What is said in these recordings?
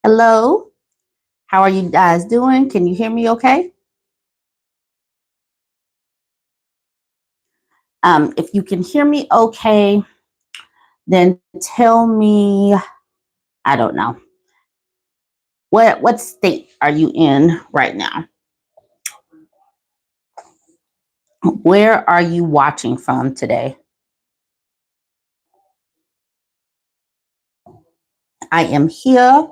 Hello, how are you guys doing? Can you hear me okay? If you can hear me okay, then tell me, I don't know, what state are you in right now? Where are you watching from today? I am here,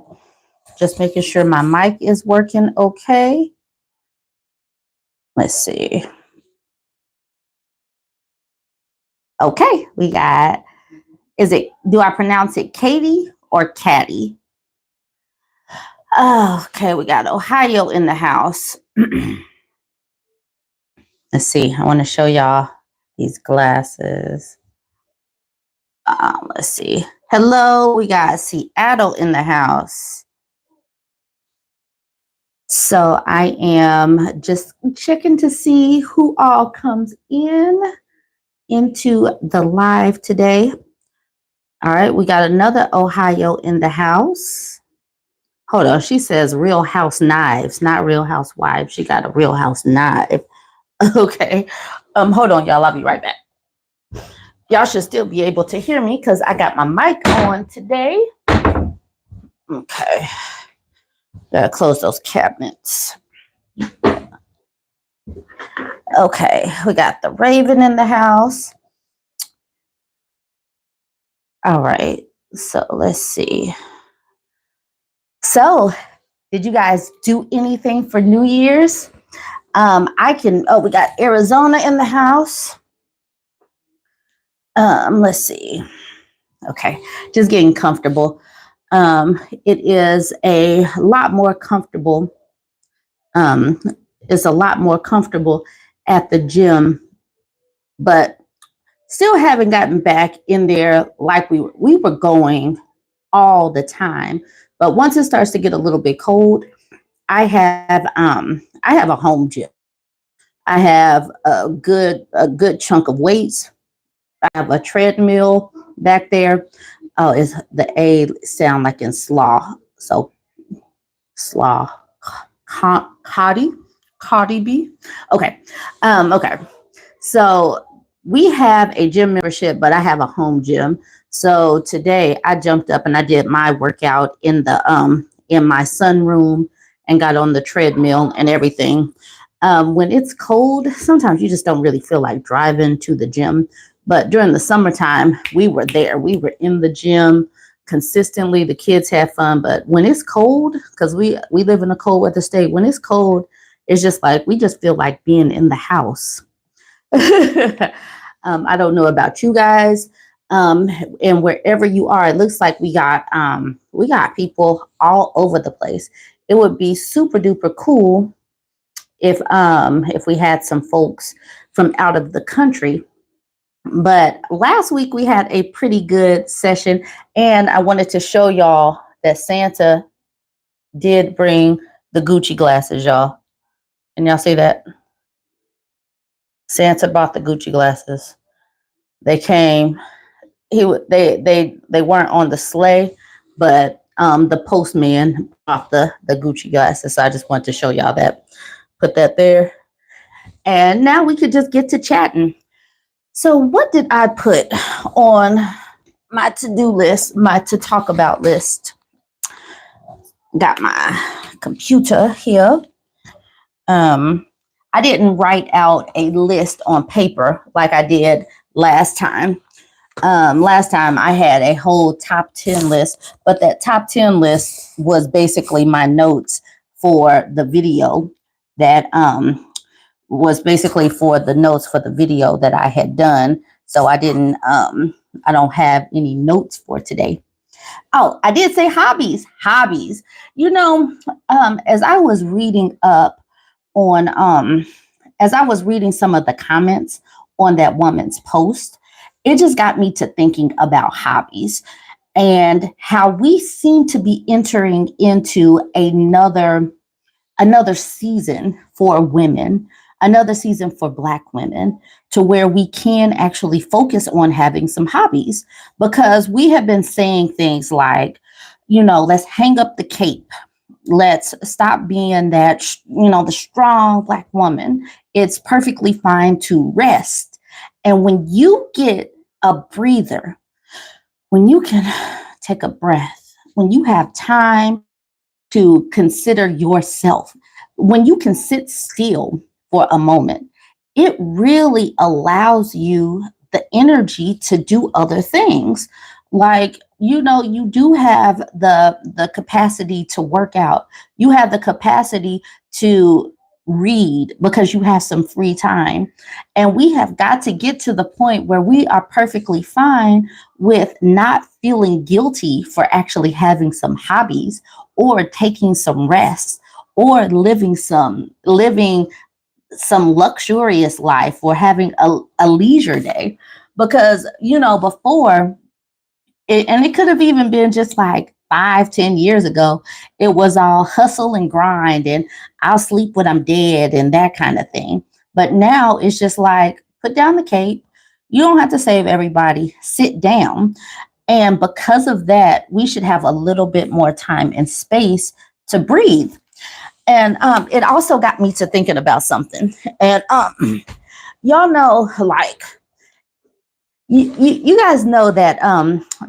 just making sure my mic is working okay. Let's see. Okay, we got, do I pronounce it Katie or Caddy? Oh, okay, we got Ohio in the house. Let's see. I want to show y'all these glasses. Let's see. Hello, we got Seattle in the house. So I am just checking to see who all comes into the live today. All right, we got another Ohio in the house. Hold on, she says Real House Knives, not Real Housewives. She got a Real House knife. Okay. Hold on, y'all. I'll be right back. Y'all should still be able to hear me because I got my mic on today. Okay. Gotta close those cabinets. Okay, we got the Raven in the house. All right, so let's see. So, did you guys do anything for New Year's? We got Arizona in the house. Let's see. Okay, just getting comfortable. It is a lot more comfortable. It's a lot more comfortable at the gym, but still haven't gotten back in there like we were going all the time. But once it starts to get a little bit cold, I have a home gym. I have a good chunk of weights. I have a treadmill back there. Oh, is the A sound like in slaw? So slaw, Cardi B. Okay, okay. So we have a gym membership, but I have a home gym. So today I jumped up and I did my workout in my sunroom and got on the treadmill and everything. When it's cold, sometimes you just don't really feel like driving to the gym. But during the summertime, we were there. We were in the gym consistently. The kids had fun. But when it's cold, because we live in a cold weather state, when it's cold, it's just like we just feel like being in the house. I don't know about you guys. And wherever you are, it looks like we got people all over the place. It would be super duper cool if we had some folks from out of the country. But last week we had a pretty good session, and I wanted to show y'all that Santa did bring the Gucci glasses, y'all. And y'all see that? Santa bought the Gucci glasses. They came. They weren't on the sleigh, but the postman bought the Gucci glasses. So I just wanted to show y'all that. Put that there. And now we could just get to chatting. So what did I put on my to-do list, my to talk about list? Got my computer here. I didn't write out a list on paper like I did last time. Last time I had a whole top 10 list, but that top 10 list was basically my notes for the video that was basically for the notes for the video that I had done. So I don't have any notes for today. Oh, I did say hobbies. You know, as I was reading up on, as I was reading some of the comments on that woman's post, it just got me to thinking about hobbies and how we seem to be entering into another season for women, another season for Black women, to where we can actually focus on having some hobbies, because we have been saying things like, let's hang up the cape. Let's stop being that, the strong Black woman. It's perfectly fine to rest. And when you get a breather, when you can take a breath, when you have time to consider yourself, when you can sit still for a moment, it really allows you the energy to do other things. Like, you do have the capacity to work out. You have the capacity to read because you have some free time. And we have got to get to the point where we are perfectly fine with not feeling guilty for actually having some hobbies or taking some rest or living some luxurious life or having a leisure day. Because before and it could have even been just like 5, 10 years ago, it was all hustle and grind and I'll sleep when I'm dead and that kind of thing. But now it's just like, put down the cape. You don't have to save everybody, sit down. And because of that, we should have a little bit more time and space to breathe. And it also got me to thinking about something. And y'all know, like, you guys know that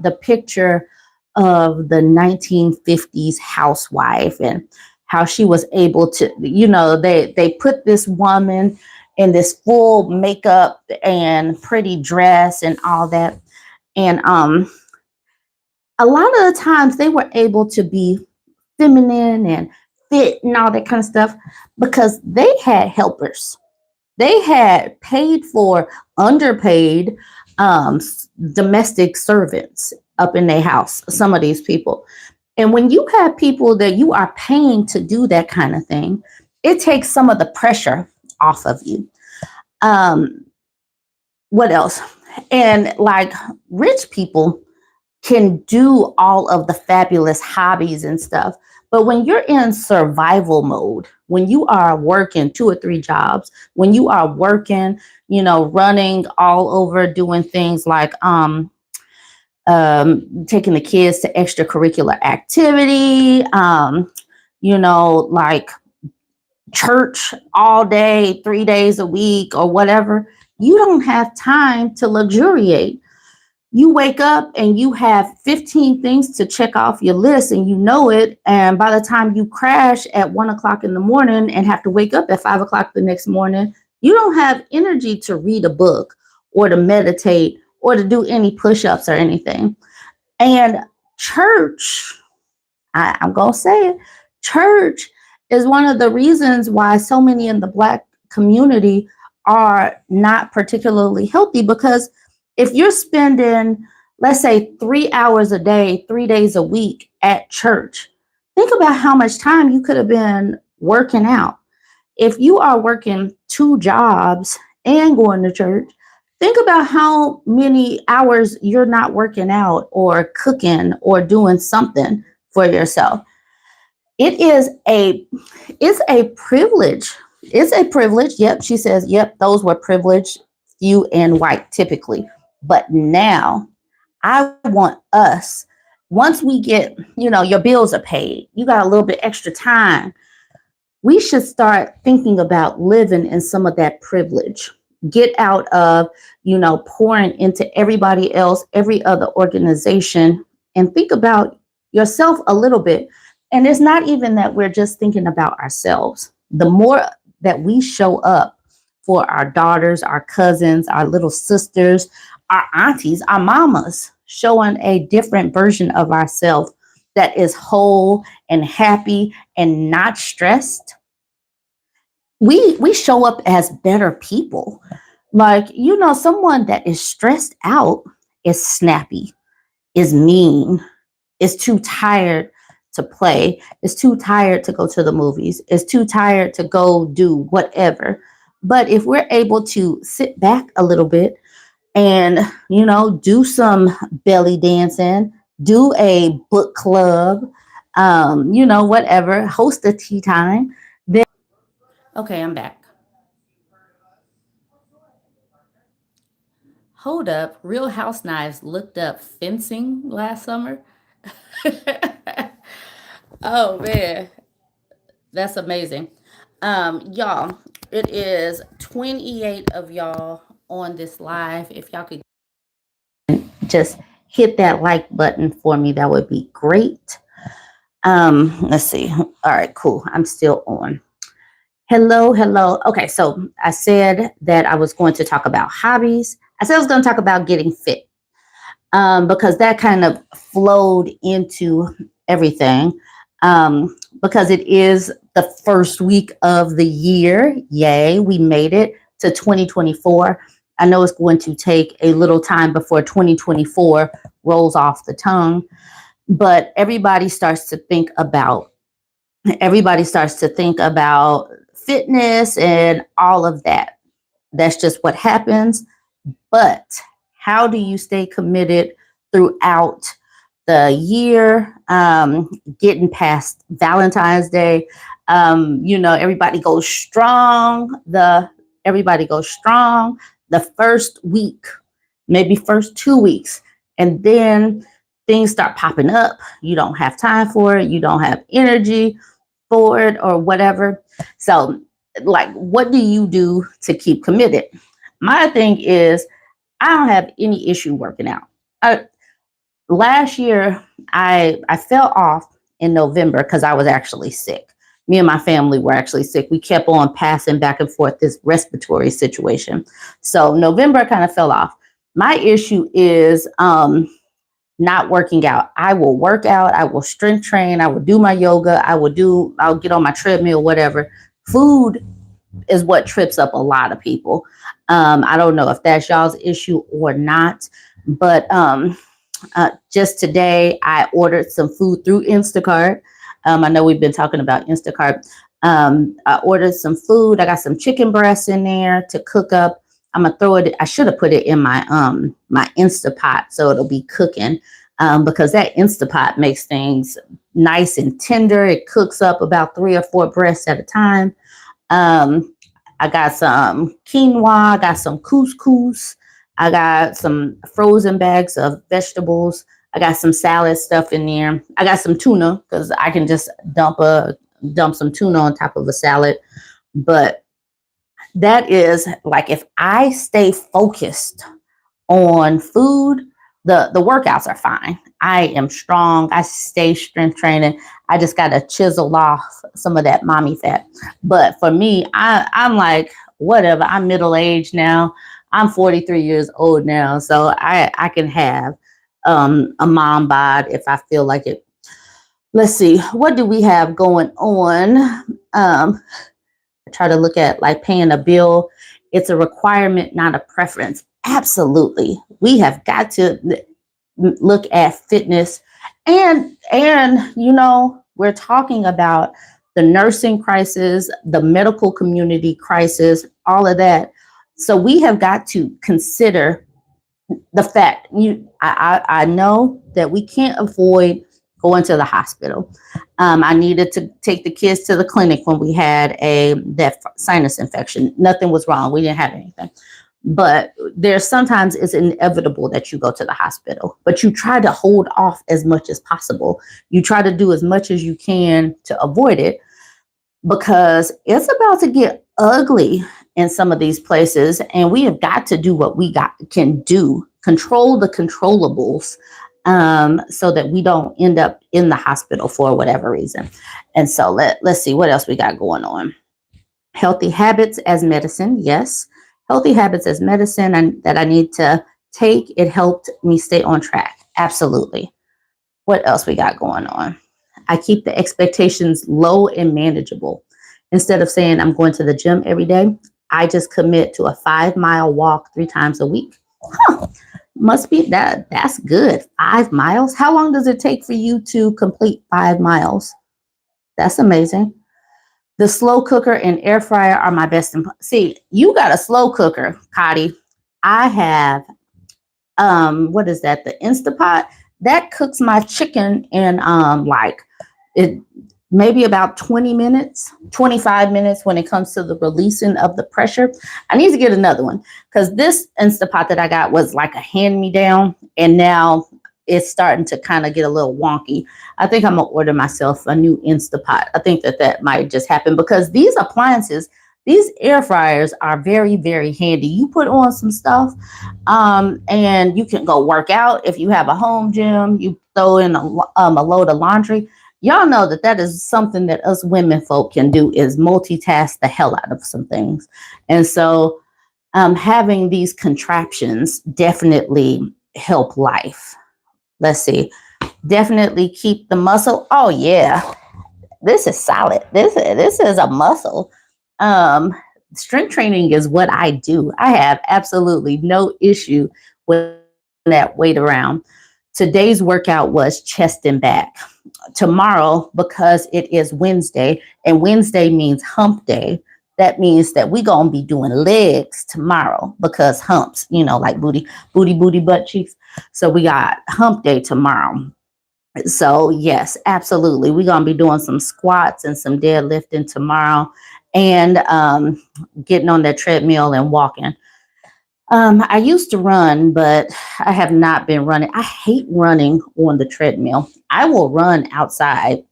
the picture of the 1950s housewife and how she was able to, they put this woman in this full makeup and pretty dress and all that. And a lot of the times they were able to be feminine and fit and all that kind of stuff because they had helpers. They had paid for underpaid domestic servants up in their house, some of these people. And when you have people that you are paying to do that kind of thing, it takes some of the pressure off of you. Um, what else? And like rich people can do all of the fabulous hobbies and stuff. But when you're in survival mode, when you are working 2 or 3 jobs, when you are working, running all over, doing things like taking the kids to extracurricular activity, like church all day, 3 days a week, or whatever, you don't have time to luxuriate. You wake up and you have 15 things to check off your list and you know it. And by the time you crash at 1 o'clock in the morning and have to wake up at 5 o'clock the next morning, you don't have energy to read a book or to meditate or to do any push ups or anything. And church, I'm going to say it, church is one of the reasons why so many in the Black community are not particularly healthy because if you're spending, let's say, 3 hours a day, 3 days a week at church, think about how much time you could have been working out. If you are working 2 jobs and going to church, think about how many hours you're not working out or cooking or doing something for yourself. It is a privilege. It's a privilege. Yep, she says, yep, those were privileged, few and white typically. But now I want us, once we get, your bills are paid, you got a little bit extra time, we should start thinking about living in some of that privilege. Get out of, pouring into everybody else, every other organization, and think about yourself a little bit. And it's not even that we're just thinking about ourselves. The more that we show up for our daughters, our cousins, our little sisters, our aunties, our mamas, showing a different version of ourselves that is whole and happy and not stressed, we show up as better people. Like, someone that is stressed out is snappy, is mean, is too tired to play, is too tired to go to the movies, is too tired to go do whatever. But if we're able to sit back a little bit and, do some belly dancing, do a book club, whatever, host a tea time, then okay, I'm back. Hold up, Real Housewives looked up fencing last summer. Oh man, that's amazing. Y'all, it is 28 of y'all on this live. If y'all could just hit that like button for me, that would be great. Let's see. All right, cool. I'm still on. Hello, hello. Okay, so I said that I was going to talk about hobbies. I said I was going to talk about getting fit, because that kind of flowed into everything. Because it is the first week of the year. Yay, we made it to 2024. I know it's going to take a little time before 2024 rolls off the tongue, but everybody starts to think about fitness and all of that. That's just what happens. But how do you stay committed throughout the year, getting past Valentine's Day? Everybody goes strong. Everybody goes strong the first week, maybe first 2 weeks, and then things start popping up. You don't have time for it. You don't have energy for it or whatever. So, like, what do you do to keep committed? My thing is, I don't have any issue working out. Last year, I fell off in November because I was actually sick. Me and my family were actually sick. We kept on passing back and forth this respiratory situation. So November I kind of fell off. My issue is not working out. I will work out. I will strength train. I will do my yoga. I'll get on my treadmill, whatever. Food is what trips up a lot of people. I don't know if that's y'all's issue or not, but just today I ordered some food through Instacart. I know we've been talking about Instacart. I ordered some food. I got some chicken breasts in there to cook up. I'm gonna throw it. I should have put it in my Instapot so it'll be cooking, because that Instapot makes things nice and tender. It cooks up about 3 or 4 breasts at a time. I got some quinoa. I got some couscous. I got some frozen bags of vegetables. I got some salad stuff in there. I got some tuna because I can just dump some tuna on top of a salad. But that is like, if I stay focused on food, the workouts are fine. I am strong. I stay strength training. I just got to chisel off some of that mommy fat. But for me, I'm like, whatever. I'm middle aged now. I'm 43 years old now. So I can have a mom bod if I feel like it. Let's see. What do we have going on? I try to look at like paying a bill. It's a requirement, not a preference. Absolutely. We have got to look at fitness, and we're talking about the nursing crisis, the medical community crisis, all of that. So we have got to consider the fact I know that we can't avoid going to the hospital. I needed to take the kids to the clinic when we had that sinus infection. Nothing was wrong. We didn't have anything. But sometimes it's inevitable that you go to the hospital, but you try to hold off as much as possible. You try to do as much as you can to avoid it, because it's about to get ugly in some of these places. And we have got to do what we can do, control the controllables, so that we don't end up in the hospital for whatever reason. And so let's see what else we got going on. Healthy habits as medicine. Yes. Healthy habits as medicine, and that I need to take. It helped me stay on track. Absolutely. What else we got going on? I keep the expectations low and manageable. Instead of saying I'm going to the gym every day, I just commit to a 5-mile walk 3 times a week. Must be that's good. 5 miles. How long does it take for you to complete 5 miles? That's amazing. The slow cooker and air fryer are my best. See, you got a slow cooker, Cotty. I have, what is that? The Instapot that cooks my chicken in maybe about 20 minutes, 25 minutes when it comes to the releasing of the pressure. I need to get another one because this Instapot that I got was like a hand-me-down, and now it's starting to kind of get a little wonky. I think I'm gonna order myself a new Instapot. I think that might just happen because these appliances, these air fryers are very, very handy. You put on some stuff, and you can go work out. If you have a home gym, you throw in a load of laundry. Y'all know that is something that us women folk can do, is multitask the hell out of some things. And so having these contraptions definitely help life. Let's see. Definitely keep the muscle. Oh yeah, this is solid. This is a muscle. Um, Strength training is what I do. I have absolutely no issue with that weight around. Today's workout was chest and back. Tomorrow, because it is Wednesday, and Wednesday means hump day, that means that we're going to be doing legs tomorrow, because humps, like booty, butt cheeks. So we got hump day tomorrow. So yes, absolutely. We're going to be doing some squats and some deadlifting tomorrow, and getting on that treadmill and walking. I used to run, but I have not been running. I hate running on the treadmill. I will run outside.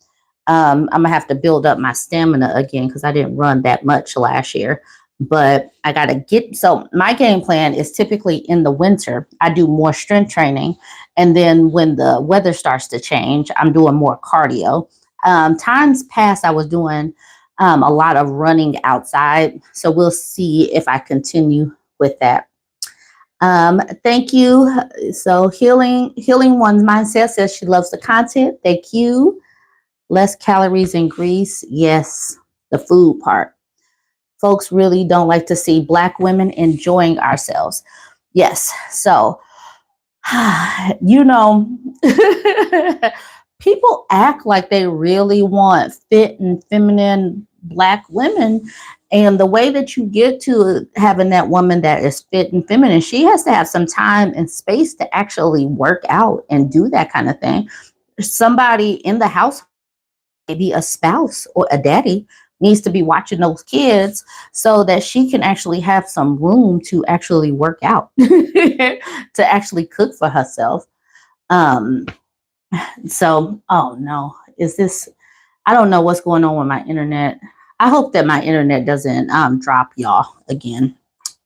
I'm going to have to build up my stamina again because I didn't run that much last year. But I got to so my game plan is typically in the winter, I do more strength training. And then when the weather starts to change, I'm doing more cardio. Times past, I was doing a lot of running outside. So we'll see if I continue with that. Thank you. So healing one's mindset says she loves the content. Thank you. Less calories and grease. Yes, the food part. Folks really don't like to see Black women enjoying ourselves. Yes. So, people act like they really want fit and feminine Black women. And the way that you get to having that woman that is fit and feminine, she has to have some time and space to actually work out and do that kind of thing. Somebody in the house, maybe a spouse or a daddy, needs to be watching those kids so that she can actually have some room to actually work out, to actually cook for herself. So, oh no, I don't know what's going on with my internet. I hope that my internet doesn't drop y'all again.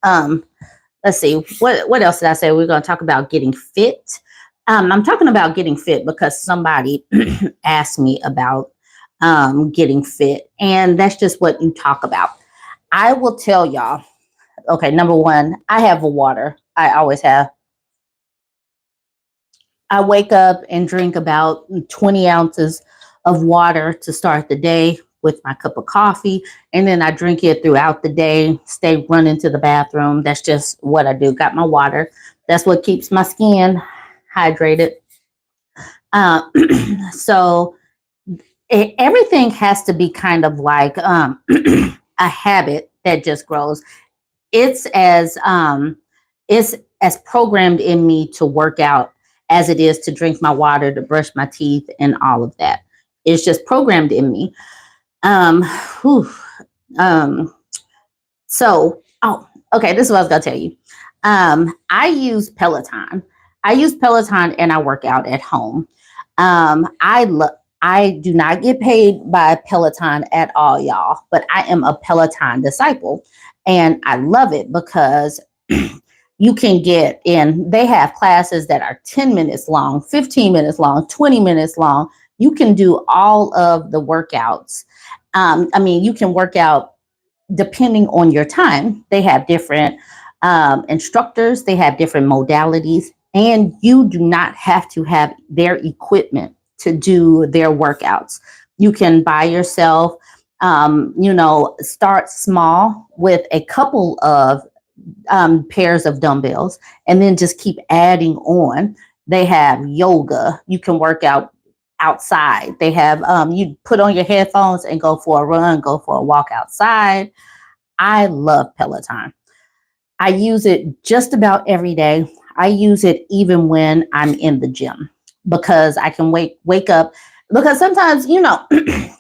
Let's see, what else did I say? We're going to talk about getting fit. I'm talking about getting fit because somebody asked me about getting fit, and that's just what you talk about. I will tell y'all. Okay, number one, I have water. I always have. I wake up and drink about 20 ounces of water to start the day with my cup of coffee. And then I drink it throughout the day, stay running to the bathroom. That's just what I do. Got my water. That's what keeps my skin hydrated. So everything has to be kind of like a habit that just grows. It's as programmed in me to work out as it is to drink my water, to brush my teeth, and all of that. It's just programmed in me. So, okay, this is what I was gonna tell you. I use Peloton. And I work out at home. I do not get paid by Peloton at all, y'all, but I am a Peloton disciple, and I love it because you can get in. They have classes that are 10 minutes long, 15 minutes long, 20 minutes long. You can do all of the workouts. You can work out depending on your time. They have different instructors. They have different modalities, and you do not have to have their equipment to do their workouts. You can buy yourself, start small with a couple of pairs of dumbbells, and then just keep adding on. They have yoga. You can work out outside. They have, you put on your headphones and go for a run, go for a walk outside. I love Peloton. I use it just about every day. I use it even when I'm in the gym because I can wake up, because sometimes, even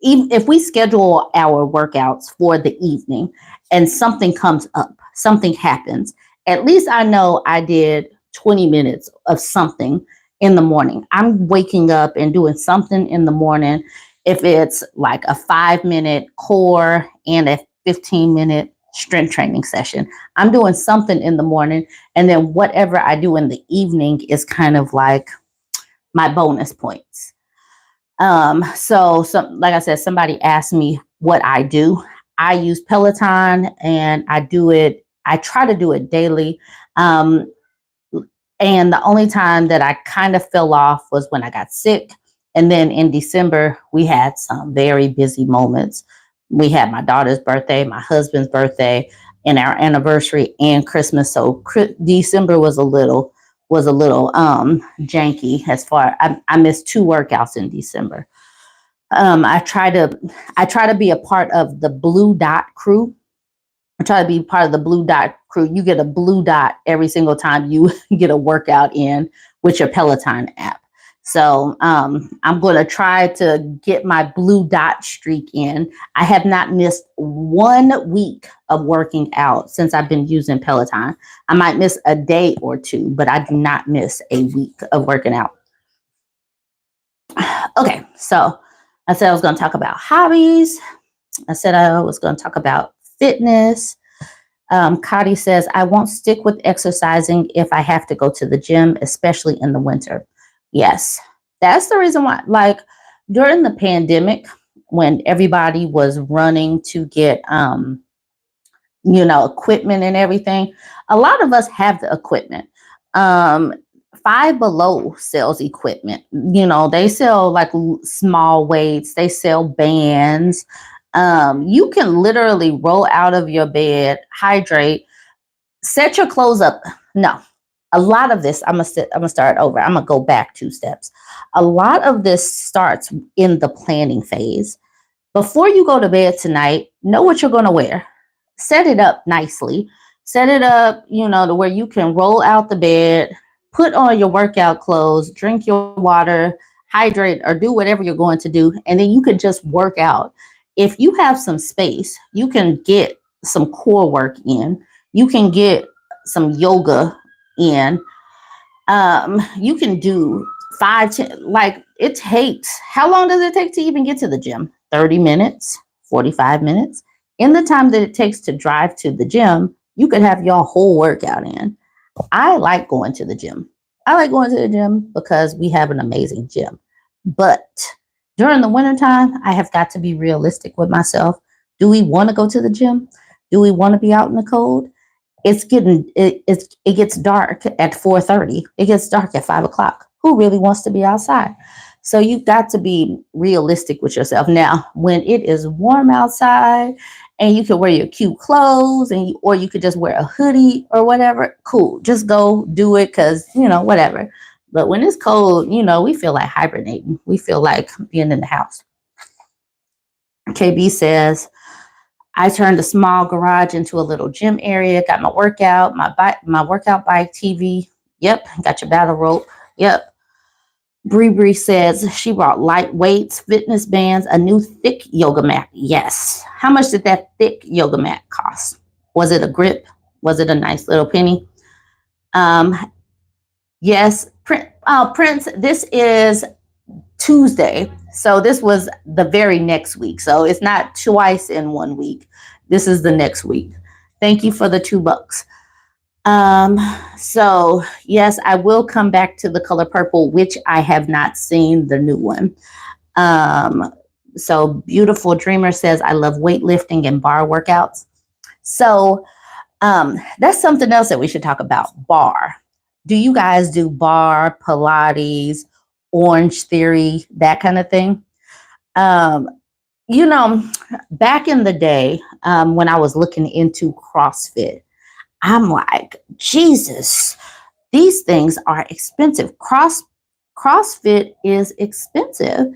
if we schedule our workouts for the evening and something comes up, something happens, at least I know I did 20 minutes of something in the morning. I'm waking up and doing something in the morning. If it's like a 5-minute core and a 15-minute strength training session, I'm doing something in the morning. And then whatever I do in the evening is kind of like my bonus points. So like I said, somebody asked me what I do. I use Peloton and I try to do it daily. And the only time that I kind of fell off was when I got sick. And then in December, we had some very busy moments. We had my daughter's birthday, my husband's birthday, and our anniversary and Christmas. So December was a little janky as far. I missed 2 workouts in December. I try to be a part of the Blue Dot crew. I try to be part of the Blue Dot crew. You get a blue dot every single time you get a workout in with your Peloton app. So I'm going to try to get my blue dot streak in. I have not missed 1 week of working out since I've been using Peloton. I might miss a day or 2, but I do not miss a week of working out. Okay, so I said I was going to talk about hobbies. I said I was going to talk about fitness. Cotty says, I won't stick with exercising if I have to go to the gym, especially in the winter. Yes, that's the reason why, like during the pandemic, when everybody was running to get, equipment and everything, a lot of us have the equipment. Five Below sells equipment. They sell like small weights. They sell bands. You can literally roll out of your bed, hydrate, set your clothes up. No, a lot of this, I'm gonna start over. I'm gonna go back 2 steps. A lot of this starts in the planning phase. Before you go to bed tonight, know what you're gonna wear. Set it up nicely. Set it up, to where you can roll out the bed, put on your workout clothes, drink your water, hydrate, or do whatever you're going to do, and then you could just work out. If you have some space, you can get some core work in. You can get some yoga in. You can do 5-10, like it takes, how long does it take to even get to the gym? 30 minutes, 45 minutes. In the time that it takes to drive to the gym, you could have your whole workout in. I like going to the gym. I like going to the gym because we have an amazing gym. But during the wintertime, I have got to be realistic with myself. Do we want to go to the gym? Do we want to be out in the cold? It gets dark at 4:30. It gets dark at 5:00. Who really wants to be outside? So you've got to be realistic with yourself. Now, when it is warm outside and you can wear your cute clothes or you could just wear a hoodie or whatever, cool. Just go do it because, whatever. But when it's cold, we feel like hibernating. We feel like being in the house. KB says, I turned a small garage into a little gym area. Got my workout, my workout bike, TV. Yep. Got your battle rope. Yep. Bree says she brought light weights, fitness bands, a new thick yoga mat. Yes. How much did that thick yoga mat cost? Was it a grip? Was it a nice little penny? Yes. Prince, this is Tuesday. So this was the very next week. So it's not twice in 1 week. This is the next week. Thank you for the $2. So yes, I will come back to the color purple, which I have not seen the new one. So Beautiful Dreamer says, I love weightlifting and bar workouts. So, that's something else that we should talk about. Bar. Do you guys do bar, Pilates, Orange Theory, that kind of thing? Back in the day, when I was looking into CrossFit, I'm like, Jesus, these things are expensive. CrossFit is expensive.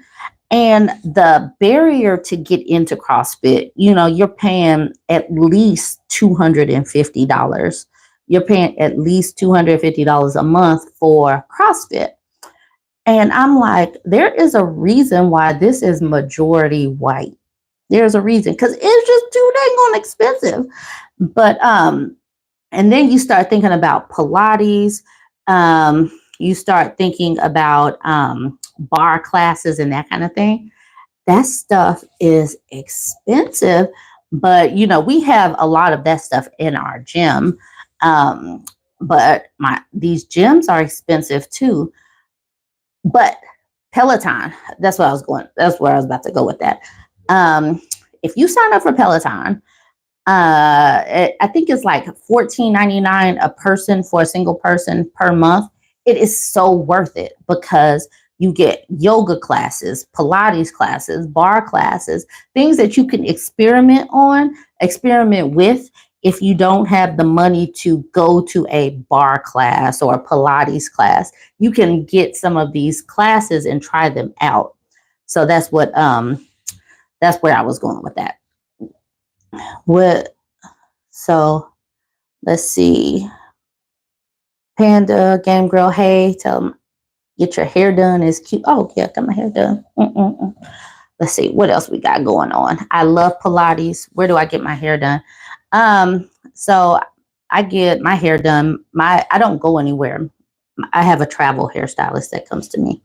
And the barrier to get into CrossFit, you're paying at least $250. You're paying at least $250 a month for CrossFit. And I'm like, there is a reason why this is majority white. There's a reason, because it's just too dang on expensive. But and then you start thinking about Pilates. you start thinking about bar classes and that kind of thing, that stuff is expensive. But you know, we have a lot of that stuff in our gym. Um, but my these gyms are expensive too. But Peloton, that's what I was going. That's where I was about to go with that. Um, if you sign up for Peloton, I think it's like 14.99 a person for a single person per month. It is so worth it because you get yoga classes, Pilates classes, bar classes, things that you can experiment with. If you don't have the money to go to a bar class or a Pilates class, you can get some of these classes and try them out. So that's where I was going with that. What So let's see. Panda, Game Girl, hey, tell them get your hair done is cute. Oh, yeah, got my hair done. Mm-mm-mm. Let's see what else we got going on. I love Pilates. Where do I get my hair done? So I get my hair done. I don't go anywhere. I have a travel hairstylist that comes to me.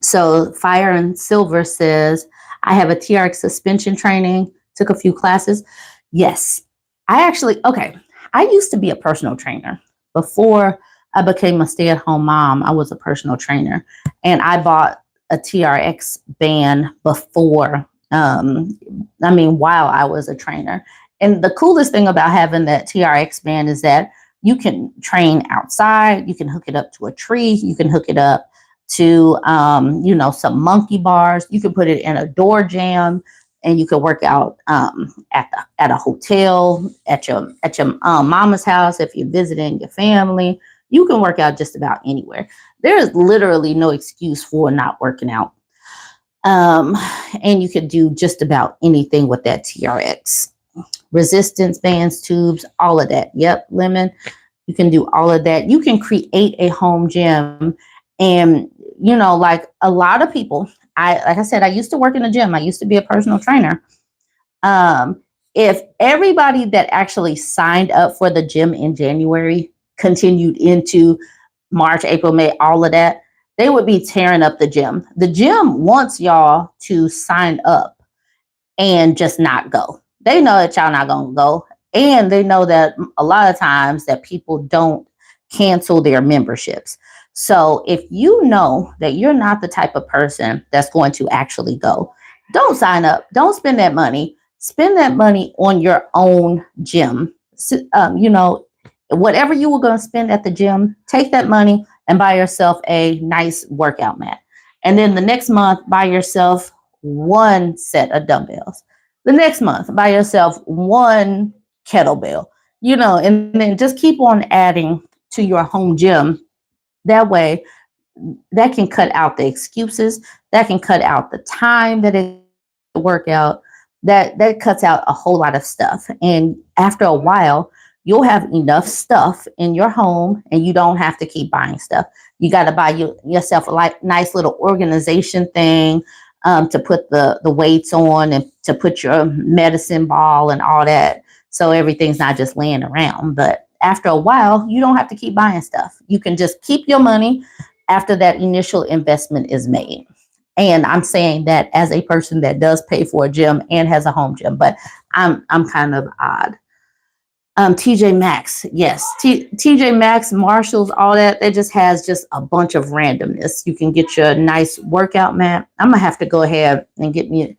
So Fire and Silver says, I have a TRX suspension training, took a few classes. Yes, okay. I used to be a personal trainer. Before I became a stay-at-home mom, I was a personal trainer. And I bought a TRX band while I was a trainer. And the coolest thing about having that TRX band is that you can train outside. You can hook it up to a tree. You can hook it up to, some monkey bars. You can put it in a door jam, and you can work out at a hotel, at your mama's house if you're visiting your family. You can work out just about anywhere. There is literally no excuse for not working out. And you can do just about anything with that TRX. Resistance bands, tubes, all of that. Yep, Lemon. You can do all of that. You can create a home gym. And, like a lot of people, like I said, I used to work in a gym. I used to be a personal trainer. If everybody that actually signed up for the gym in January continued into March, April, May, all of that, they would be tearing up the gym. The gym wants y'all to sign up and just not go. They know that y'all not going to go. And they know that a lot of times that people don't cancel their memberships. So if you know that you're not the type of person that's going to actually go, don't sign up. Don't spend that money. Spend that money on your own gym. Whatever you were going to spend at the gym, take that money and buy yourself a nice workout mat. And then the next month, buy yourself one set of dumbbells. The next month, buy yourself one kettlebell, and then just keep on adding to your home gym. That way, that can cut out the excuses. That can cut out the time that it work out. That cuts out a whole lot of stuff. And after a while, you'll have enough stuff in your home and you don't have to keep buying stuff. You got to buy yourself a nice little organization thing to put the weights on and to put your medicine ball and all that. So everything's not just laying around. But after a while, you don't have to keep buying stuff. You can just keep your money after that initial investment is made. And I'm saying that as a person that does pay for a gym and has a home gym, but I'm kind of odd. TJ Maxx, yes. TJ Maxx, Marshalls, all that, that just has just a bunch of randomness. You can get your nice workout mat. I'm going to have to go ahead and get me,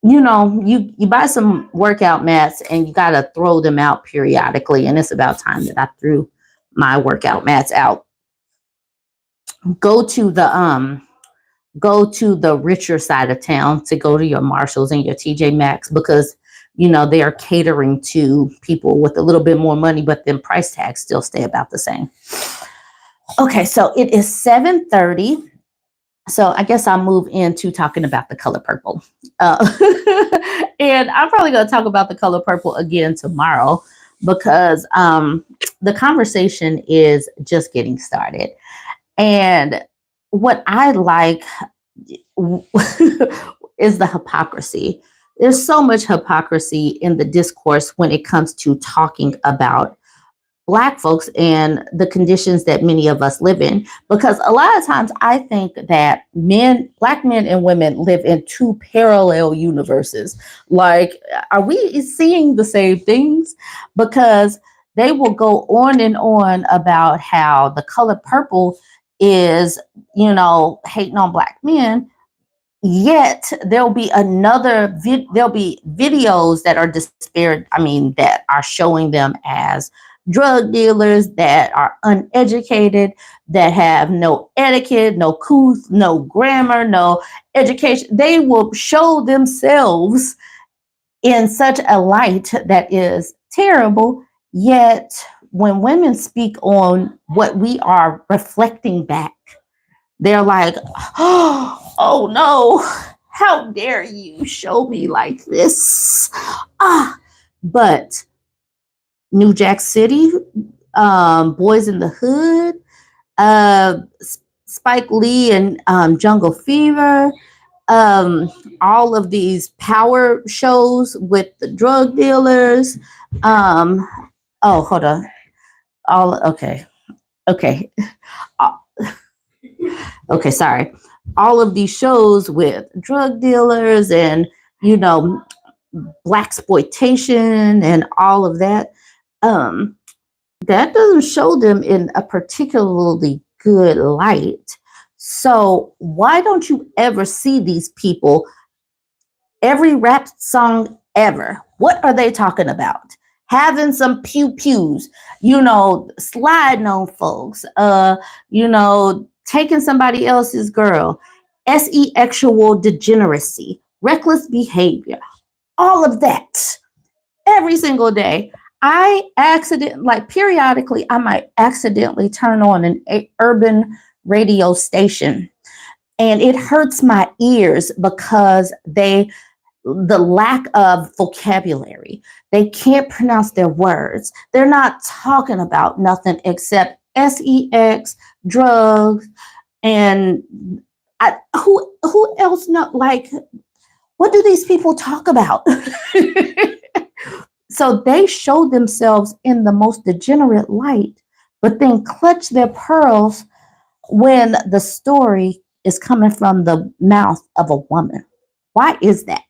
you buy some workout mats and you got to throw them out periodically. And it's about time that I threw my workout mats out. Go to the richer side of town to go to your Marshalls and your TJ Maxx because they are catering to people with a little bit more money, but then price tags still stay about the same. Okay, so it is 7:30. So I guess I'll move into talking about the color purple. And I'm probably going to talk about the color purple again tomorrow because the conversation is just getting started. And what I like is the hypocrisy. There's so much hypocrisy in the discourse when it comes to talking about Black folks and the conditions that many of us live in. Because a lot of times I think that Black men and women live in two parallel universes. Like, are we seeing the same things? Because they will go on and on about how the color purple is, hating on Black men. Yet there'll be there'll be videos that are disparate, that are showing them as drug dealers that are uneducated, that have no etiquette, no couth, no grammar, no education. They will show themselves in such a light that is terrible. Yet when women speak on what we are reflecting back, they're like, oh no, how dare you show me like this? But New Jack City, Boys in the Hood, uh, Spike Lee and Jungle Fever, all of these power shows with the drug dealers. Oh, hold on. Okay. Uh, okay, sorry. All of these shows with drug dealers and, you know, black exploitation and all of that, um, that doesn't show them in a particularly good light. So why don't you ever see these people? Every rap song ever, what are they talking about? Having some pew pews, sliding on folks, taking somebody else's girl, sexual degeneracy, reckless behavior, all of that every single day. Periodically, I might accidentally turn on an urban radio station, and it hurts my ears because the lack of vocabulary. They can't pronounce their words. They're not talking about nothing except sex, drugs, and who else know? Like, what do these people talk about? So they show themselves in the most degenerate light, but then clutch their pearls when the story is coming from the mouth of a woman. Why is that?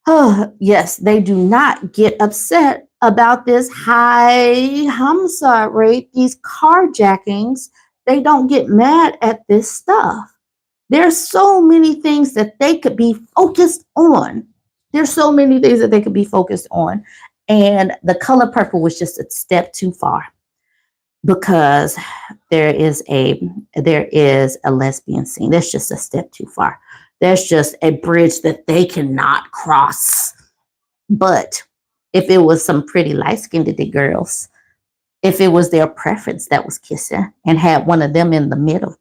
Oh, yes, they do not get upset about this high homicide rate, these carjackings. They don't get mad at this stuff. There's so many things that they could be focused on. And the color purple was just a step too far, because there is a lesbian scene. That's just a step too far. There's just a bridge that they cannot cross. But if it was some pretty light-skinned girls, if it was their preference that was kissing and had one of them in the middle,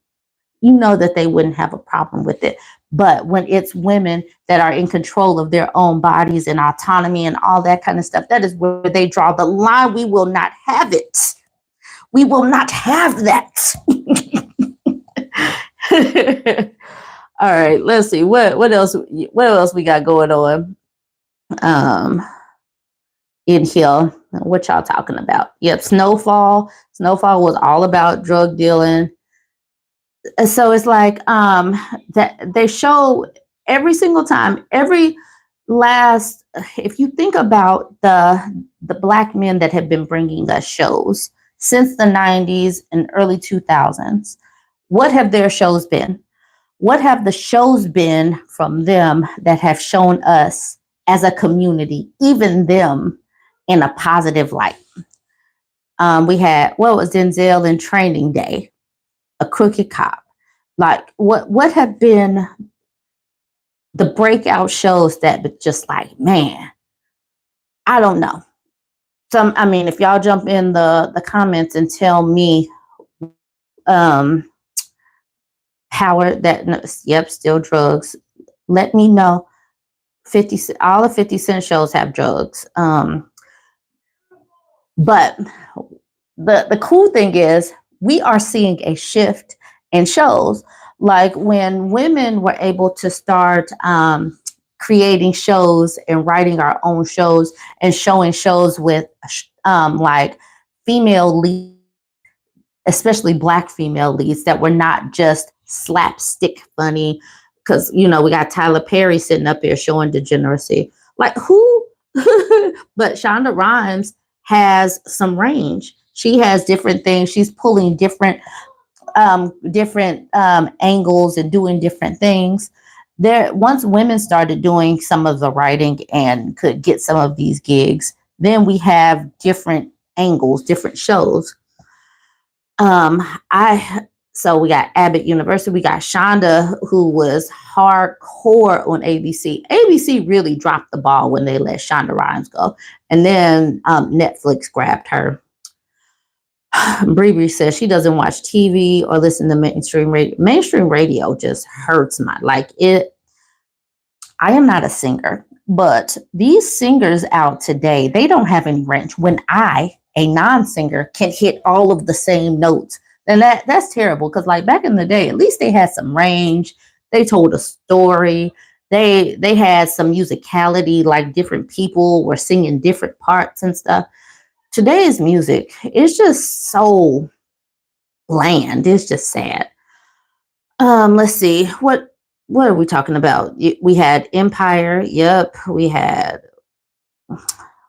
that they wouldn't have a problem with it. But when it's women that are in control of their own bodies and autonomy and all that kind of stuff, that is where they draw the line. We will not have it. We will not have that. All right, let's see what else we got going on in here. What y'all talking about? Yep, Snowfall was all about drug dealing. So it's like that they show every single time, if you think about the Black men that have been bringing us shows since the 90s and early 2000s, what have their shows been? What have the shows been from them that have shown us as a community, even them, in a positive light? We had, what was Denzel in Training Day? A Crooked Cop. Like, what have been the breakout shows that just like, man, I don't know. If y'all jump in the comments and tell me Howard, yep, still drugs. Let me know. All the 50 Cent shows have drugs. But the cool thing is we are seeing a shift in shows. Like when women were able to start creating shows and writing our own shows and showing shows with like female leads, especially Black female leads, that were not just slapstick funny. Because, you know, we got Tyler Perry sitting up there showing degeneracy. Like, who? But Shonda Rhimes has some range. She has different things. She's pulling different angles and doing different things. There, once women started doing some of the writing and could get some of these gigs, then we have different angles, different shows. I So we got Abbott University, we got Shonda, who was hardcore on ABC. ABC really dropped the ball when they let Shonda Rhimes go, and then Netflix grabbed her. Bree says she doesn't watch TV or listen to mainstream radio. Mainstream radio just hurts my like it. I am not a singer, but these singers out today, they don't have any range. When I, a non-singer, can hit all of the same notes, then that's terrible. Because like back in the day, at least they had some range. They told a story. They had some musicality, like different people were singing different parts and stuff. Today's music is just so bland. It's just sad. Let's see. What are we talking about? We had Empire. Yep. We had,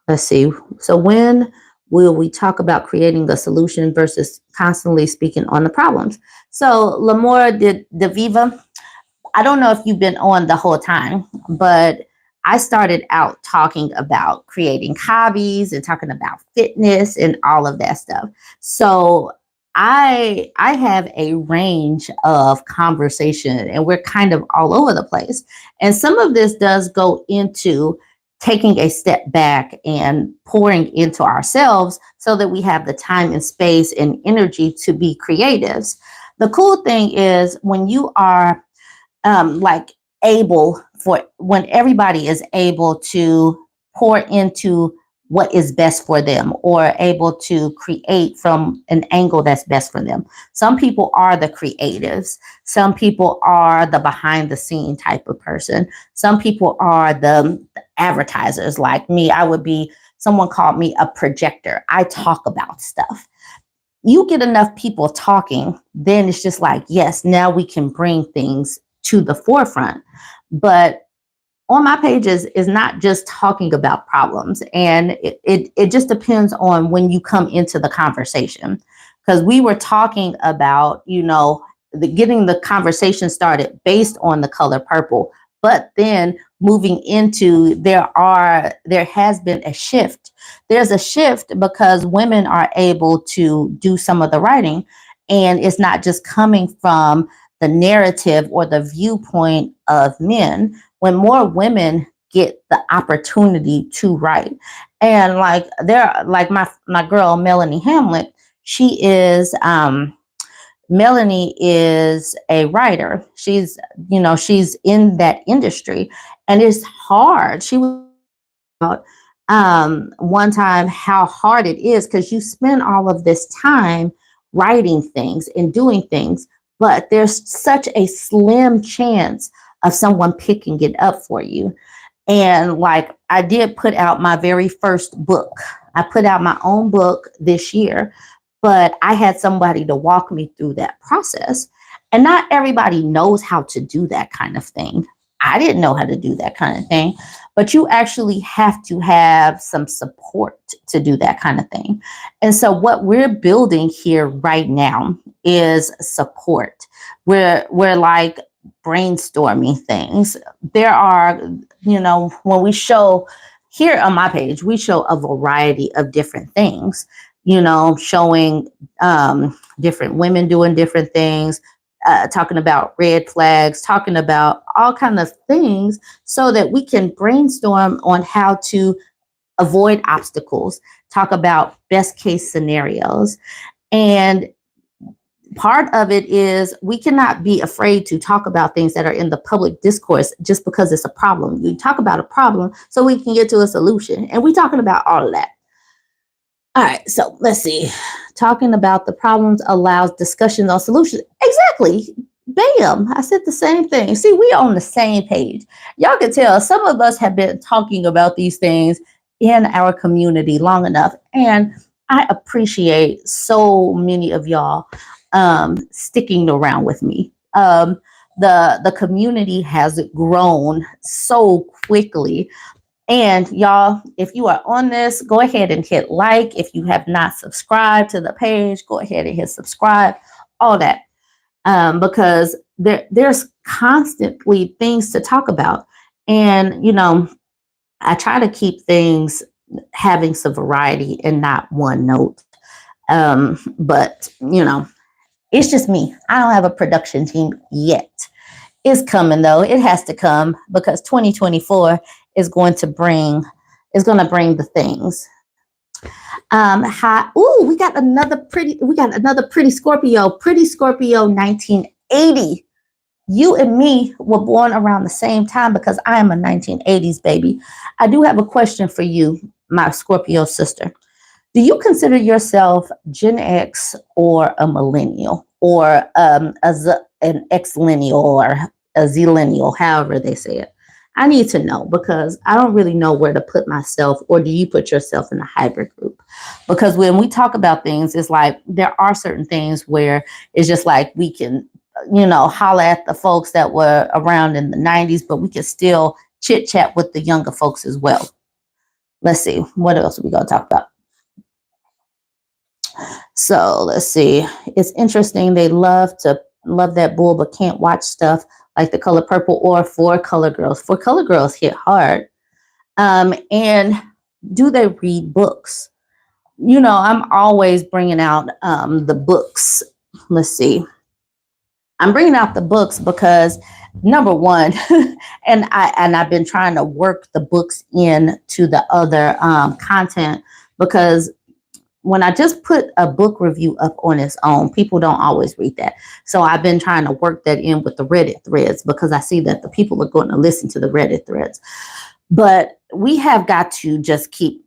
let's see. So when will we talk about creating the solution versus constantly speaking on the problems? So Lamora de Viva, I don't know if you've been on the whole time, but I started out talking about creating hobbies and talking about fitness and all of that stuff. So I have a range of conversation, and we're kind of all over the place. And some of this does go into taking a step back and pouring into ourselves so that we have the time and space and energy to be creatives. The cool thing is when you are like when everybody is able to pour into what is best for them or able to create from an angle that's best for them. Some people are the creatives. Some people are the behind the scene type of person. Some people are the advertisers like me. Someone called me a projector. I talk about stuff. You get enough people talking, then it's just like, yes, now we can bring things to the forefront. But on my pages is not just talking about problems. And it just depends on when you come into the conversation. Because we were talking about, getting the conversation started based on the color purple. But then moving into there has been a shift. There's a shift because women are able to do some of the writing. And it's not just coming from the narrative or the viewpoint of men. When more women get the opportunity to write, and like my girl Melanie Hamlet, Melanie is a writer. She's in that industry, and it's hard. She was about one time how hard it is because you spend all of this time writing things and doing things, but there's such a slim chance of someone picking it up for you. And like I did put out my very first book. I put out my own book this year, but I had somebody to walk me through that process. And not everybody knows how to do that kind of thing. I didn't know how to do that kind of thing, but you actually have to have some support to do that kind of thing. And so what we're building here right now is support. We're like brainstorming things. There are, when we show here on my page, we show a variety of different things, showing different women doing different things, talking about red flags, talking about all kinds of things so that we can brainstorm on how to avoid obstacles, talk about best case scenarios. And part of it is we cannot be afraid to talk about things that are in the public discourse just because it's a problem. We talk about a problem so we can get to a solution. And we're talking about all of that. All right, so let's see. Talking about the problems allows discussions on solutions. Exactly. Bam. I said the same thing. See, we on the same page. Y'all can tell some of us have been talking about these things in our community long enough. And I appreciate so many of y'all sticking around with me. The community has grown so quickly. And y'all, if you are on this, go ahead and hit like. If you have not subscribed to the page, go ahead and hit subscribe, all that. Because there's constantly things to talk about. And, I try to keep things having some variety and not one note. But, it's just me. I don't have a production team yet. It's coming though. It has to come because 2024 is going to bring the things. Hi. Ooh, we got another pretty Scorpio. Pretty Scorpio 1980. You and me were born around the same time because I am a 1980s baby. I do have a question for you, my Scorpio sister. Do you consider yourself Gen X or a millennial or an X-lineal or a Z-lineal, however they say it? I need to know because I don't really know where to put myself, or do you put yourself in a hybrid group? Because when we talk about things, it's like there are certain things where it's just like we can, holler at the folks that were around in the 90s, but we can still chit chat with the younger folks as well. Let's see, what else are we going to talk about? So let's see. It's interesting. They love that bull, but can't watch stuff like The Color Purple or Four Color Girls. Four Color Girls hit hard. And do they read books? I'm always bringing out the books. Let's see. I'm bringing out the books because number one, and I've been trying to work the books into the other content because when I just put a book review up on its own, people don't always read that. So I've been trying to work that in with the Reddit threads because I see that the people are going to listen to the Reddit threads. But we have got to just keep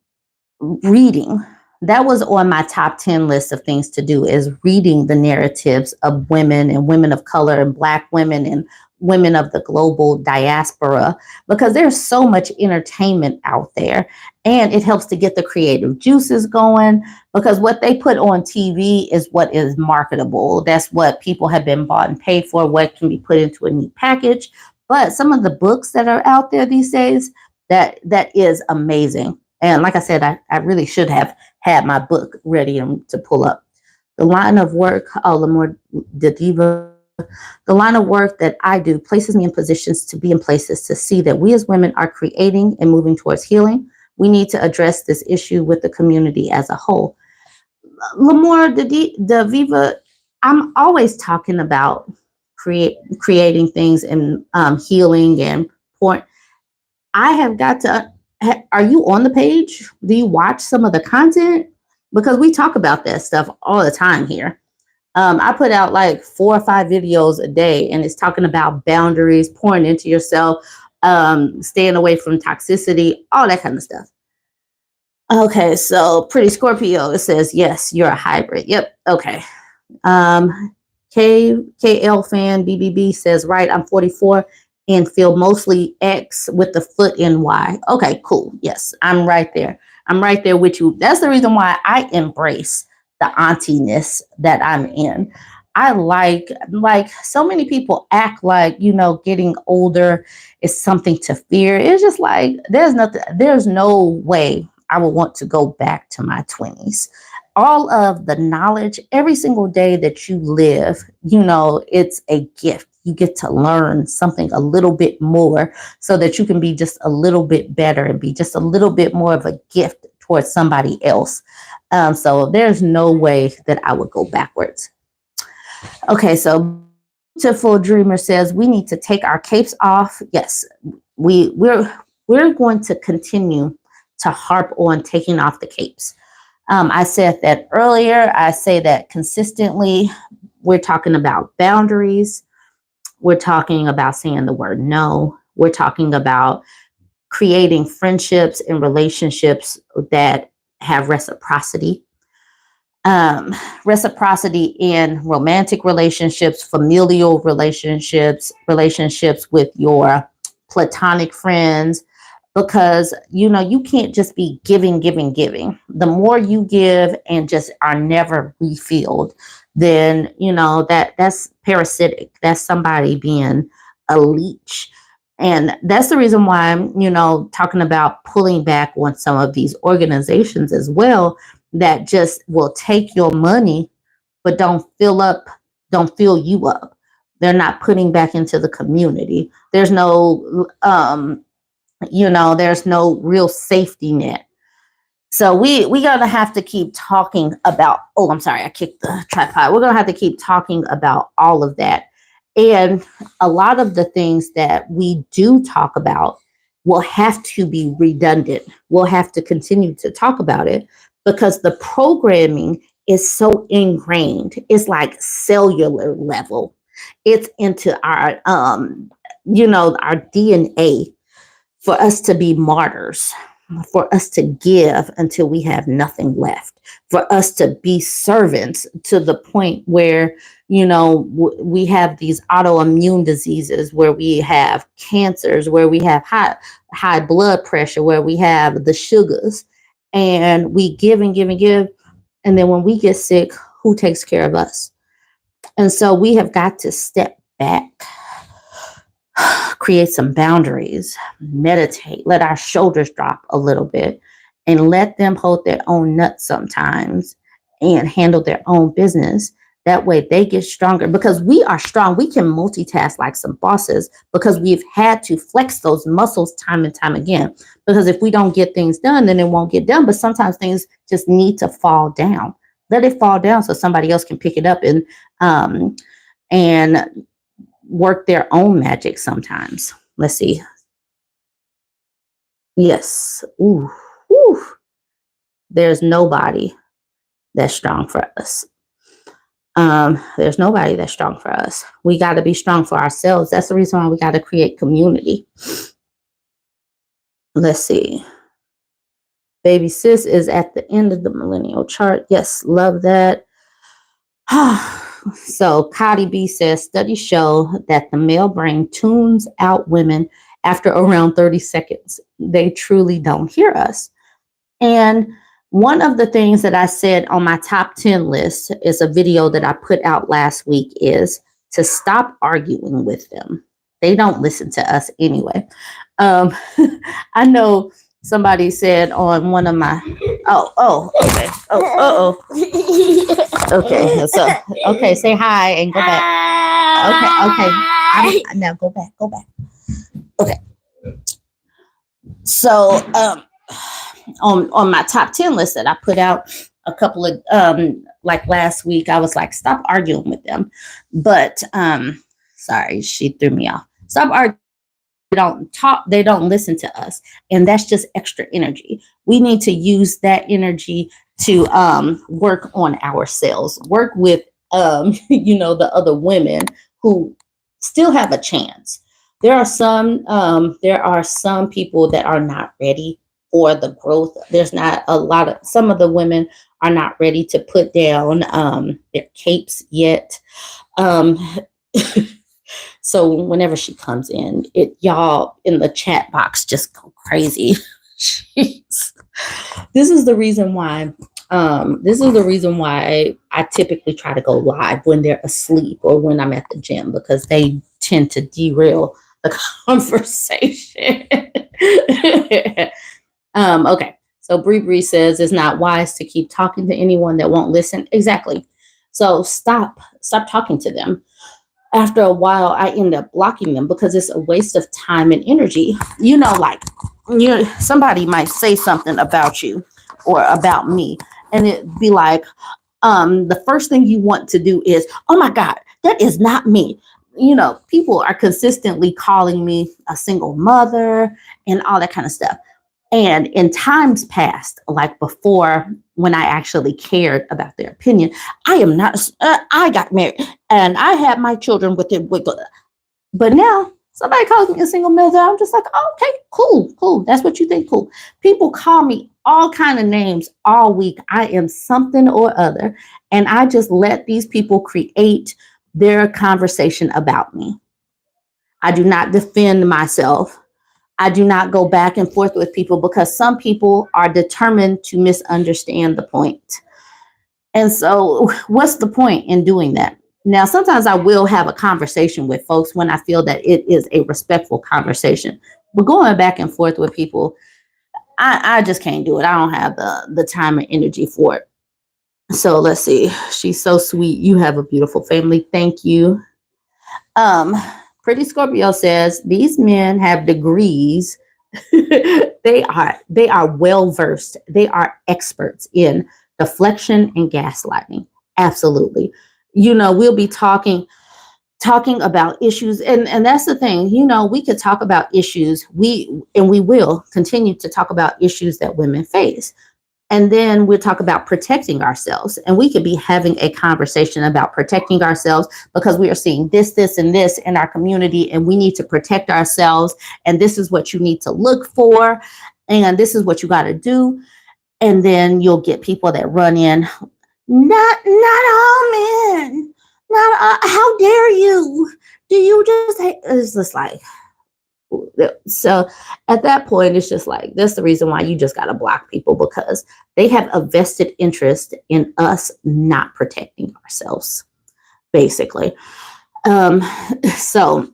reading. That was on my top 10 list of things to do, is reading the narratives of women and women of color and Black women and women of the global diaspora, because there's so much entertainment out there and it helps to get the creative juices going, because what they put on TV is what is marketable. That's what people have been bought and paid for, what can be put into a neat package. But some of the books that are out there these days, that is amazing. And like I said, I really should have had my book ready to pull up. The line of work, the line of work that I do places me in positions to be in places to see that we as women are creating and moving towards healing. We need to address this issue with the community as a whole. Lamore de Viva, I'm always talking about creating things and healing and point. I have got to. Are you on the page? Do you watch some of the content? Because we talk about that stuff all the time here. I put out like 4 or 5 videos a day, and it's talking about boundaries, pouring into yourself, staying away from toxicity, all that kind of stuff. Okay, so Pretty Scorpio, it says, yes, you're a hybrid. Yep, okay. KL fan BBB says, right, I'm 44 and feel mostly X with the foot in Y. Okay, cool. Yes, I'm right there. I'm right there with you. That's the reason why I embrace the auntiness that I'm in. I like so many people act like, getting older is something to fear. It's just like, there's no way I would want to go back to my 20s. All of the knowledge, every single day that you live, it's a gift. You get to learn something a little bit more so that you can be just a little bit better and be just a little bit more of a gift towards somebody else. So there's no way that I would go backwards. Okay, so Beautiful Dreamer says we need to take our capes off. Yes, we're going to continue to harp on taking off the capes. I said that earlier. I say that consistently. We're talking about boundaries. We're talking about saying the word no. We're talking about creating friendships and relationships that have reciprocity. Reciprocity in romantic relationships, familial relationships, relationships with your platonic friends, because you can't just be giving, giving, giving. The more you give and just are never refilled, then that's parasitic. That's somebody being a leech. And that's the reason why I'm talking about pulling back on some of these organizations as well, that just will take your money but don't fill you up. They're not putting back into the community. There's no there's no real safety net. So we gonna have to keep talking about, oh, I'm sorry, I kicked the tripod. We're gonna have to keep talking about all of that. And a lot of the things that we do talk about will have to be redundant. We'll have to continue to talk about it because the programming is so ingrained. It's like cellular level. It's into our DNA, for us to be martyrs, for us to give until we have nothing left, for us to be servants to the point where, we have these autoimmune diseases, where we have cancers, where we have high blood pressure, where we have the sugars, and we give and give and give. And then when we get sick, who takes care of us? And so we have got to step back, create some boundaries, meditate, let our shoulders drop a little bit, and let them hold their own nuts sometimes and handle their own business. That way they get stronger, because we are strong. We can multitask like some bosses because we've had to flex those muscles time and time again. Because if we don't get things done, then it won't get done. But sometimes things just need to fall down. Let it fall down so somebody else can pick it up and work their own magic sometimes. Let's see. Yes. Ooh. Ooh. There's nobody that's strong for us. There's nobody that's strong for us. We got to be strong for ourselves. That's the reason why we got to create community. Let's see. Baby sis is at the end of the millennial chart. Yes, love that. So Cardi B says studies show that the male brain tunes out women after around 30 seconds. They truly don't hear us. And one of the things that I said on my top 10 list is a video that I put out last week, is to stop arguing with them. They don't listen to us anyway. I know somebody said on one of my, okay. Okay, so, okay, say hi and go back. Okay. Now go back. Okay. So, on my top 10 list that I put out a couple of, like last week, I was like, stop arguing with them. But, sorry, she threw me off. Stop arguing. They don't talk, they don't listen to us. And that's just extra energy. We need to use that energy to work on ourselves, work with, the other women who still have a chance. There are some people that are not ready for the growth. There's not some of the women are not ready to put down their capes yet. So whenever she comes in, y'all in the chat box just go crazy. Jeez. This is the reason why I typically try to go live when they're asleep or when I'm at the gym, because they tend to derail the conversation. Okay. So Bree says it's not wise to keep talking to anyone that won't listen. Exactly. So stop talking to them. After a while, I end up blocking them because it's a waste of time and energy. Somebody might say something about you or about me, and it'd be like, the first thing you want to do is, oh my God, that is not me. People are consistently calling me a single mother and all that kind of stuff. And in times past, like before, when I actually cared about their opinion, I got married and I had my children with it. But now somebody calls me a single mother. I'm just like, oh, okay, cool. That's what you think. Cool. People call me all kind of names all week. I am something or other. And I just let these people create their conversation about me. I do not defend myself. I do not go back and forth with people because some people are determined to misunderstand the point. And so, what's the point in doing that? Now, sometimes I will have a conversation with folks when I feel that it is a respectful conversation. But going back and forth with people, I just can't do it. I don't have the time and energy for it. So let's see. She's so sweet. You have a beautiful family. Thank you. Um, Pretty Scorpio says these men have degrees. They are well versed. They are experts in deflection and gaslighting. Absolutely. We'll be talking about issues, and that's the thing. We could talk about issues. We will continue to talk about issues that women face. And then we'll talk about protecting ourselves. And we could be having a conversation about protecting ourselves because we are seeing this, and this in our community, and we need to protect ourselves. And this is what you need to look for. And this is what you got to do. And then you'll get people that run in. Not all men. Not how dare you? Do you just hate? It's just like, so at that point, it's just like, that's the reason why you just got to block people, because they have a vested interest in us not protecting ourselves, basically. So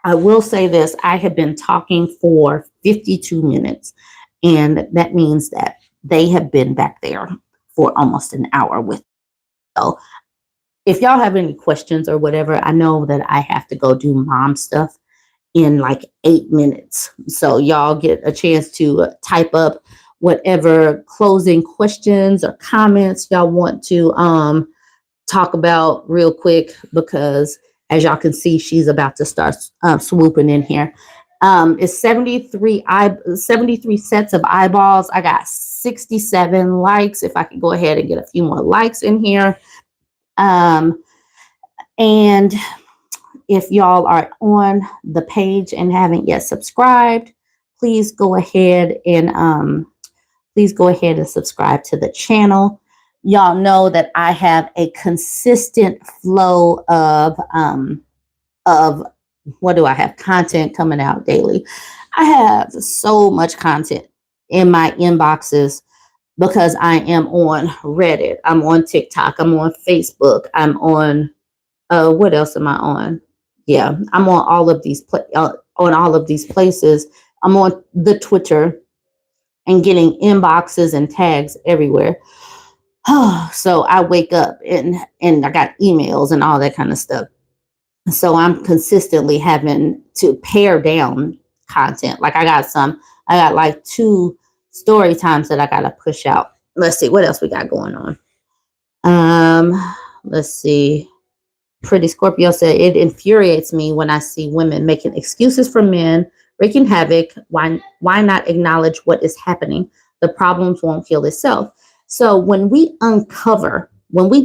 I will say this. I have been talking for 52 minutes, and that means that they have been back there for almost an hour with me. So if y'all have any questions or whatever, I know that I have to go do mom stuff in like 8 minutes. So y'all get a chance to type up whatever closing questions or comments y'all want to talk about real quick, because as y'all can see, she's about to start swooping in here. It's 73 sets of eyeballs. I got 67 likes. If I could go ahead and get a few more likes in here. And if y'all are on the page and haven't yet subscribed, please go ahead and subscribe to the channel. Y'all know that I have a consistent flow of what do I have? Content coming out daily. I have so much content in my inboxes because I am on Reddit. I'm on TikTok. I'm on Facebook. I'm on what else am I on? Yeah, I'm on all of these places. I'm on the Twitter and getting inboxes and tags everywhere. So I wake up and I got emails and all that kind of stuff. So I'm consistently having to pare down content. Like I got like 2 story times that I got to push out. Let's see what else we got going on. Let's see. Pretty Scorpio said, it infuriates me when I see women making excuses for men, wreaking havoc. Why not acknowledge what is happening? The problems won't heal itself. So when we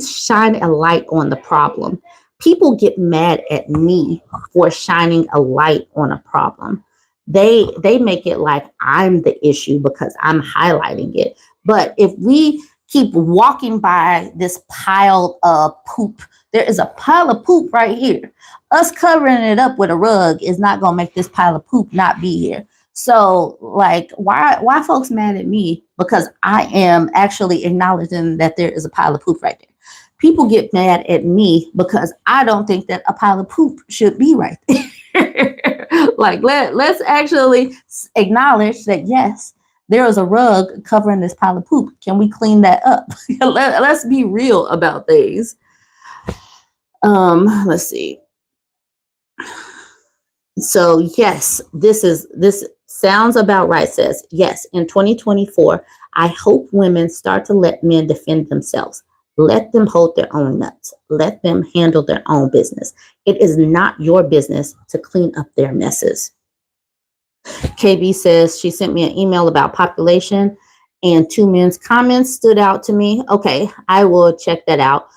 shine a light on the problem, people get mad at me for shining a light on a problem. They make it like I'm the issue because I'm highlighting it. But if we keep walking by this pile of poop, there is a pile of poop right here. Us covering it up with a rug is not going to make this pile of poop not be here. So, like, why folks mad at me? Because I am actually acknowledging that there is a pile of poop right there. People get mad at me because I don't think that a pile of poop should be right there. Like, let's actually acknowledge that, yes, there is a rug covering this pile of poop. Can we clean that up? Let's be real about things. Let's see. So yes, this sounds about right. Says, yes, in 2024, I hope women start to let men defend themselves. Let them hold their own nuts. Let them handle their own business. It is not your business to clean up their messes. KB says she sent me an email about population and 2 men's comments stood out to me. Okay, I will check that out.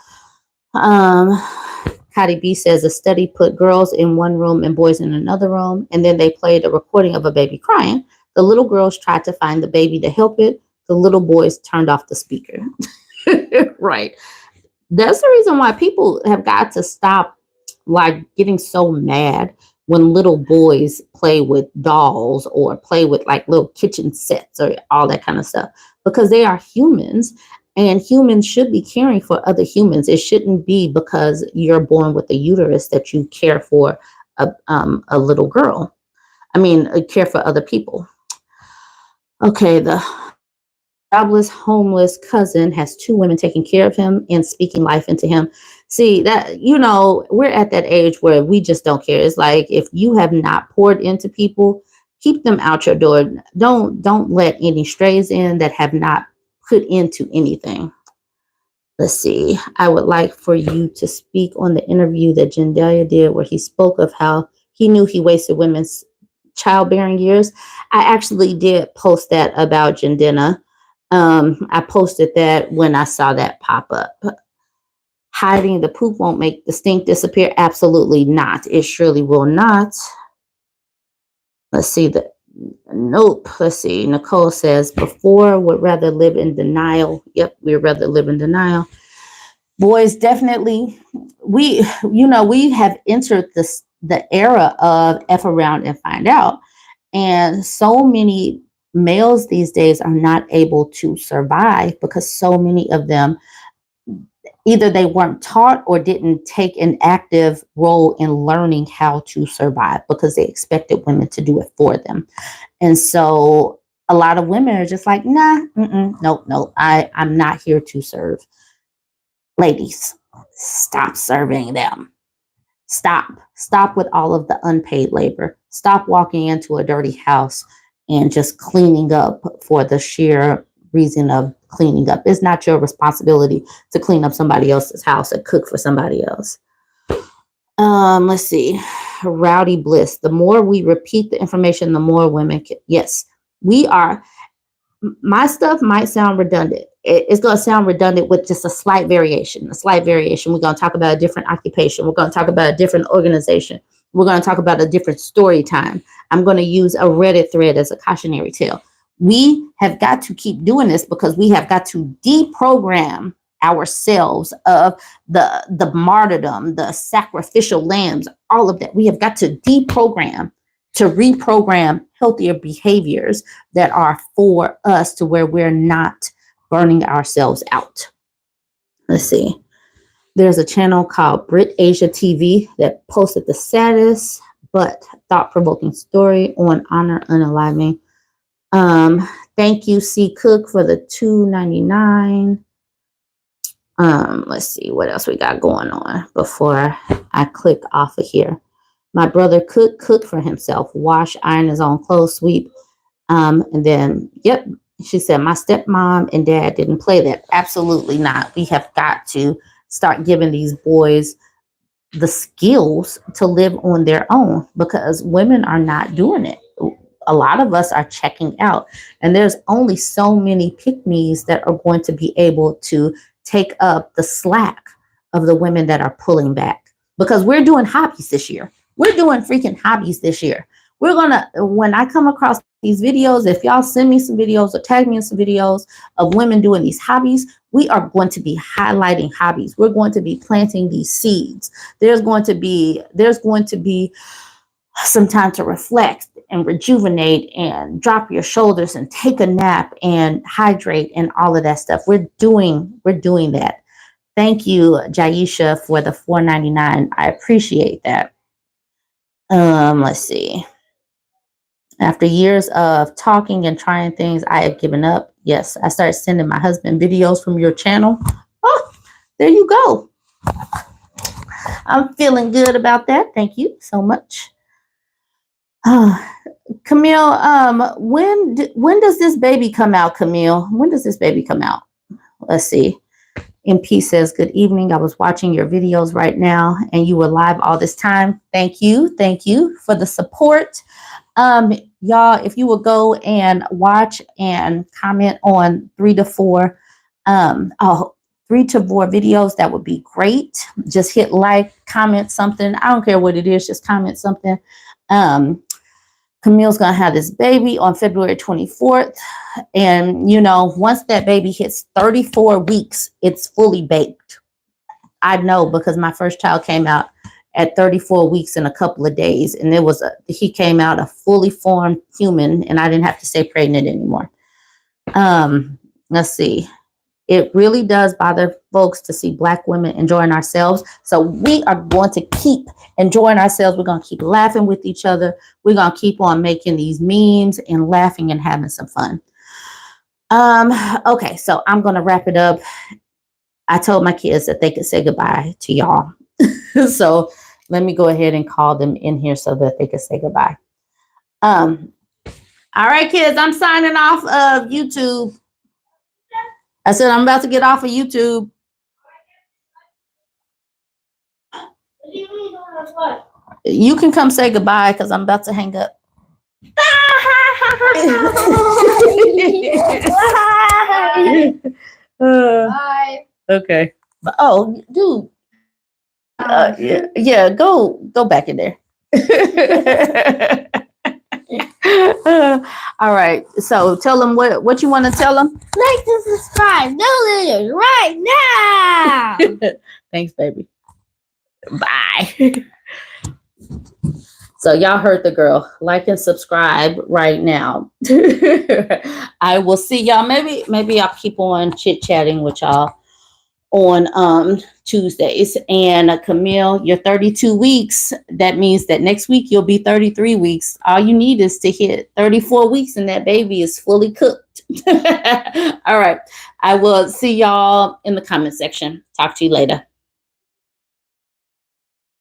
Patty B says a study put girls in one room and boys in another room, and then they played a recording of a baby crying. The little girls tried to find the baby to help it. The little boys turned off the speaker. Right. That's the reason why people have got to stop like getting so mad when little boys play with dolls or play with like little kitchen sets or all that kind of stuff, because they are humans, and humans should be caring for other humans. It shouldn't be because you're born with a uterus that you care for a little girl. I mean, care for other people. Okay, the jobless, homeless cousin has two women taking care of him and speaking life into him. See that, we're at that age where we just don't care. It's like, if you have not poured into people, keep them out your door. Don't let any strays in that have not put into anything. Let's see. I would like for you to speak on the interview that Jendalia did, where he spoke of how he knew he wasted women's childbearing years. I actually did post that about Jendina. I posted that when I saw that pop up. Hiding the poop won't make the stink disappear. Absolutely not. It surely will not. Let's see. Nope. Let's see. Nicole says, before would rather live in denial. Yep, we'd rather live in denial. Boys, definitely. We have entered the era of F around and find out. And so many males these days are not able to survive because so many of them, either they weren't taught or didn't take an active role in learning how to survive because they expected women to do it for them. And so a lot of women are just like, nah, no, I'm not here to serve. Ladies, stop serving them. Stop with all of the unpaid labor. Stop walking into a dirty house and just cleaning up for the sheer reason of cleaning up. It's not your responsibility to clean up somebody else's house and cook for somebody else. Let's see. Rowdy Bliss. The more we repeat the information, the more women can. Yes, we are. My stuff might sound redundant. It's going to sound redundant with just a slight variation. We're going to talk about a different occupation. We're going to talk about a different organization. We're going to talk about a different story time. I'm going to use a Reddit thread as a cautionary tale. We have got to keep doing this because we have got to deprogram ourselves of the martyrdom, the sacrificial lambs, all of that. We have got to deprogram to reprogram healthier behaviors that are for us, to where we're not burning ourselves out. Let's see. There's a channel called Brit Asia TV that posted the saddest but thought-provoking story on honor unaliving. Thank you, C. Cook, for the $2.99. Let's see what else we got going on before I click off of here. My brother could cook for himself, wash, iron his own clothes, sweep. And then, yep, she said, my stepmom and dad didn't play that. Absolutely not. We have got to start giving these boys the skills to live on their own, because women are not doing it. A lot of us are checking out, and there's only so many pick-me's that are going to be able to take up the slack of the women that are pulling back, because we're doing hobbies this year. We're doing freaking hobbies this year. We're gonna, when I come across these videos, if y'all send me some videos or tag me in some videos of women doing these hobbies, we are going to be highlighting hobbies. We're going to be planting these seeds. There's going to be some time to reflect and rejuvenate and drop your shoulders and take a nap and hydrate and all of that stuff. We're doing that. Thank you, Jaisha, for the $4.99. I appreciate that. Let's see. After years of talking and trying things, I have given up. Yes, I started sending my husband videos from your channel. Oh, there you go. I'm feeling good about that. Thank you so much. Camille, when does this baby come out, Camille? When does this baby come out? Let's see. MP says, good evening. I was watching your videos right now and you were live all this time. Thank you. Thank you for the support. Y'all, if you will go and watch and comment on 3 to 4 videos, that would be great. Just hit like, comment something. I don't care what it is. Just comment something. Camille's going to have this baby on February 24th. And, once that baby hits 34 weeks, it's fully baked. I know, because my first child came out at 34 weeks in a couple of days. And he came out a fully formed human, and I didn't have to stay pregnant anymore. Let's see. It really does bother folks to see Black women enjoying ourselves. So we are going to keep enjoying ourselves. We're going to keep laughing with each other. We're going to keep on making these memes and laughing and having some fun. Okay, so I'm going to wrap it up. I told my kids that they could say goodbye to y'all. So let me go ahead and call them in here so that they could say goodbye. All right, kids, I'm signing off of YouTube. I said I'm about to get off of YouTube. You can come say goodbye because I'm about to hang up. Bye. Okay. Oh, dude. Yeah. Go back in there. All right. So tell them what you want to tell them. Like to subscribe. Do it right now. Thanks, baby. Bye. So y'all heard the girl. Like and subscribe right now. I will see y'all. Maybe I'll keep on chit-chatting with y'all on Tuesdays. And Camille, you're 32 weeks. That means that next week you'll be 33 weeks. All you need is to hit 34 weeks and that baby is fully cooked. All right. I will see y'all in the comment section. Talk to you later.